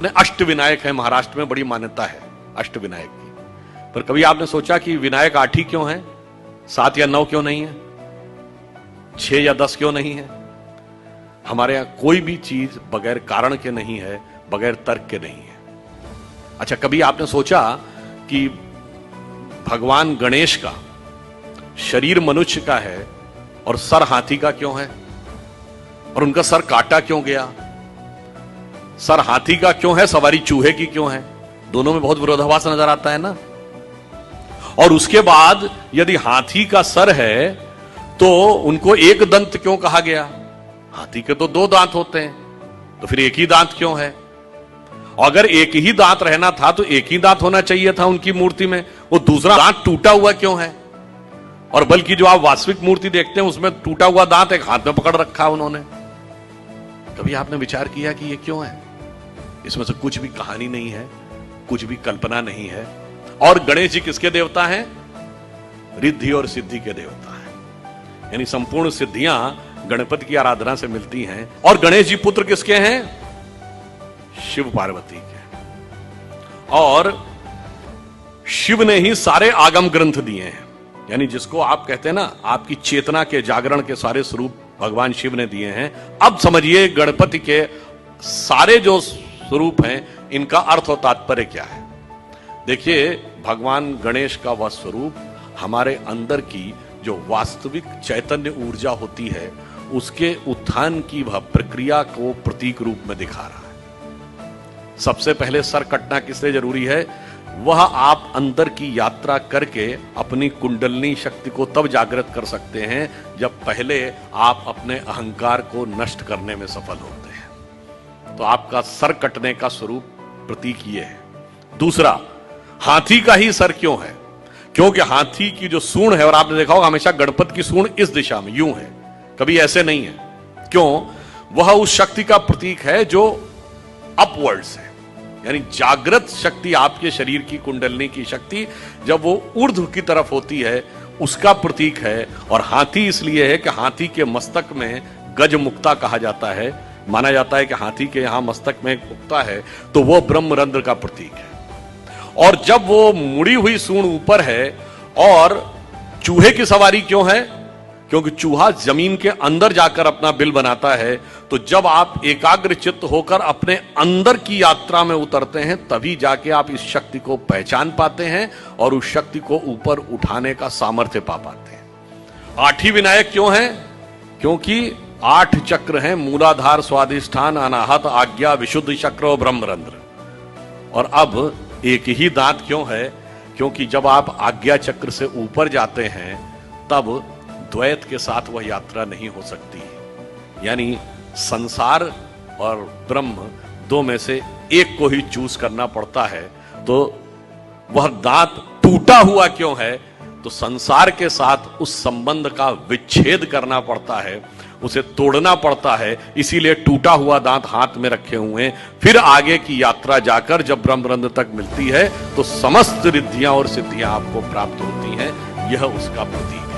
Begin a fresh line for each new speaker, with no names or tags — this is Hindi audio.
अपने अष्ट विनायक हैं, महाराष्ट्र में बड़ी मान्यता है अष्ट विनायक की। पर कभी आपने सोचा कि विनायक 8 ही क्यों है, 7 या 9 क्यों नहीं है, 6 या 10 क्यों नहीं है? हमारे यहां कोई भी चीज बगैर कारण के नहीं है, बगैर तर्क के नहीं है। अच्छा, कभी आपने सोचा कि भगवान गणेश का शरीर मनुष्य का है और सर हाथी का क्यों है? और उनका सर काटा क्यों गया? सर हाथी का क्यों है, सवारी चूहे की क्यों है? दोनों में बहुत विरोधाभास नजर आता है ना। और उसके बाद यदि हाथी का सर है तो उनको एक दंत क्यों कहा गया? हाथी के तो 2 दांत होते हैं, तो फिर एक ही दांत क्यों है? और अगर एक ही दांत रहना था तो एक ही दांत होना चाहिए था उनकी मूर्ति में, वो दूसरा दांत टूटा हुआ क्यों है? और बल्कि जो आप वास्तविक मूर्ति देखते हैं उसमें टूटा हुआ दांत एक हाथ में पकड़ रखा उन्होंने। कभी आपने विचार किया कि ये क्यों है? इसमें से कुछ भी कहानी नहीं है, कुछ भी कल्पना नहीं है। और गणेश जी किसके देवता हैं? रिद्धि और सिद्धि के देवता हैं, यानी संपूर्ण सिद्धियां गणपति की आराधना से मिलती हैं। और गणेश जी पुत्र किसके हैं? शिव पार्वती के। और शिव ने ही सारे आगम ग्रंथ दिए हैं, यानी जिसको आप कहते हैं ना, आपकी चेतना के जागरण के सारे स्वरूप भगवान शिव ने दिए हैं। अब समझिए गणपति के सारे जो स्वरूप हैं इनका अर्थ और तात्पर्य क्या है। देखिए, भगवान गणेश का वह स्वरूप हमारे अंदर की जो वास्तविक चैतन्य ऊर्जा होती है उसके उत्थान की वह प्रक्रिया को प्रतीक रूप में दिखा रहा है। सबसे पहले सर कटना किस लिए जरूरी है? वह आप अंदर की यात्रा करके अपनी कुंडलनी शक्ति को तब जागृत कर सकते हैं जब पहले आप अपने अहंकार को नष्ट करने में सफल होते हैं। तो आपका सर कटने का स्वरूप प्रतीक ये है। दूसरा, हाथी का ही सर क्यों है? क्योंकि हाथी की जो सूंड है, और आपने देखा होगा हमेशा गणपति की सूंड इस दिशा में यूं है, कभी ऐसे नहीं है। क्यों? वह उस शक्ति का प्रतीक है जो अपवर्ड्स है, यानी जागृत शक्ति, आपके शरीर की कुंडलनी की शक्ति जब वो ऊर्ध्व की तरफ होती है उसका प्रतीक है। और हाथी इसलिए है कि हाथी के मस्तक में गज मुक्ता कहा जाता है। माना जाता है कि हाथी के यहां मस्तक में एक मुक्ता है तो वो ब्रह्मरंध्र का प्रतीक है। और जब वो मुड़ी हुई सूंड ऊपर है, और चूहे की सवारी क्यों है? क्योंकि चूहा जमीन के अंदर जाकर अपना बिल बनाता है। तो जब आप एकाग्र चित्त होकर अपने अंदर की यात्रा में उतरते हैं तभी जाके आप इस शक्ति को पहचान पाते हैं और उस शक्ति को ऊपर उठाने का सामर्थ्य पा पाते हैं। 8 ही विनायक क्यों हैं? क्योंकि 8 चक्र हैं, मूलाधार, स्वाधिष्ठान, अनाहत, आज्ञा, विशुद्ध चक्र और ब्रह्मरंध्र। और अब एक ही दांत क्यों है? क्योंकि जब आप आज्ञा चक्र से ऊपर जाते हैं तब द्वैत के साथ वह यात्रा नहीं हो सकती, यानी संसार और ब्रह्म 2 में से एक को ही चूज करना पड़ता है। तो वह दांत टूटा हुआ क्यों है? तो संसार के साथ उस संबंध का विच्छेद करना पड़ता है, उसे तोड़ना पड़ता है, इसीलिए टूटा हुआ दांत हाथ में रखे हुए हैं। फिर आगे की यात्रा जाकर जब ब्रह्मरंध्र तक मिलती है तो समस्त रिद्धियां और सिद्धियां आपको प्राप्त होती हैं। यह उसका प्रतीक है।